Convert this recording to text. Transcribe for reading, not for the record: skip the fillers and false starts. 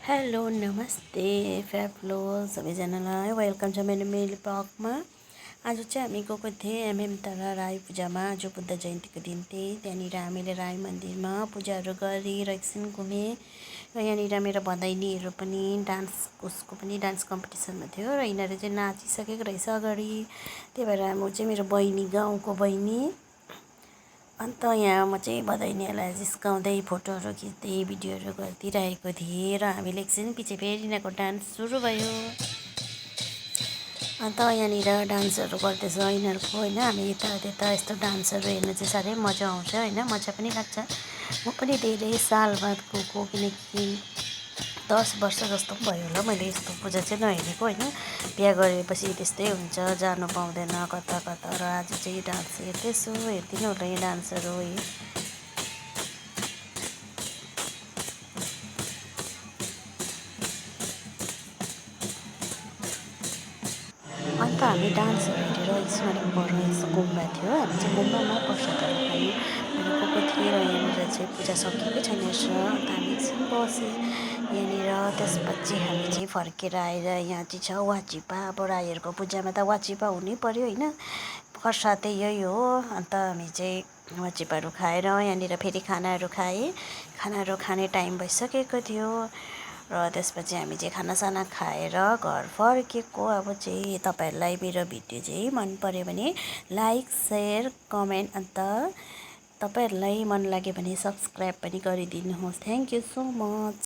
Hello नमस्ते फ्याफ्लो सबैजनालाई welcome छ मेरो ब्लगमा। आज चाहिँ हामी गएको थियौँ एमएम राई पूजामा। आज बुद्ध जयन्तीको दिन थिएँ। त्यहाँनिर हामीले राई मन्दिरमा पूजाहरू गरी एकछिन घुमेँ र यहाँनिर मेरो भदैनीहरू पनि उसको पनि डान्स कम्पिटिसनमा थियो र यिनीहरू चाहिँ नाचिसकेको रहेछ अगाडि। त्यही भएर म चाहिँ मेरो बहिनी गाउँको बहिनी अन्त यहाँ म चाहिँ भदैनीहरूलाई जिस्काउँदै फोटोहरू खिच्दै भिडियोहरू गरिदिइरहेको थिएँ र हामीले एकछिन पछि फेरि यिनीहरूको डान्स सुरु भयो। अन्त यहाँनिर डान्सहरू गर्दैछ यिनीहरूको होइन। हामी यता त्यता यस्तो डान्सहरू हेर्नु चाहिँ साह्रै मजा आउँछ होइन, मजा पनि लाग्छ। म पनि धेरै साल बाद गएको, किनकि 10 वर्ष जस्तो पनि भयो होला मैले यस्तो पूजा चाहिँ नहेरेको होइन। बिहा गरेपछि त्यस्तै हुन्छ, जानु पाउँदैन कता कता। र आज चाहिँ डान्स हेर्दैछु, हेरिदिनु होला यो डान्सहरू। अन्त हामी डान्सहरू हेरेर एकछिन पर यस्तो गुम्बा थियो, हामी चाहिँ गुम्बामा प्रसादहरू खानु गएको थिएँ र यहाँनिर चाहिँ पूजा सकिएकै छैन रहेछ। अन्त हामी एकछिन बसेँ यहाँनिर। त्यसपछि हामी चाहिँ फर्केर आएर यहाँ चाहिँ छ वाचिपा। अब राईहरूको पूजामा त वाचिपा हुनै पर्यो होइन, प्रसाद यही हो। अन्त हामी चाहिँ वाचिपाहरू खाएर यहाँनिर फेरि खानाहरू खाएँ। खानाहरू खाने टाइम भइसकेको थियो र त्यसपछि हामी चाहिँ खानासाना खाएर घर फर्केको। अब चाहिँ तपाईँहरूलाई मेरो भिडियो चाहिँ मन पर्यो भने लाइक सेयर कमेन्ट, अन्त तपाईँहरूलाई मन लाग्यो भने सब्सक्राइब पनि गरिदिनुहोस्। Thank you so much.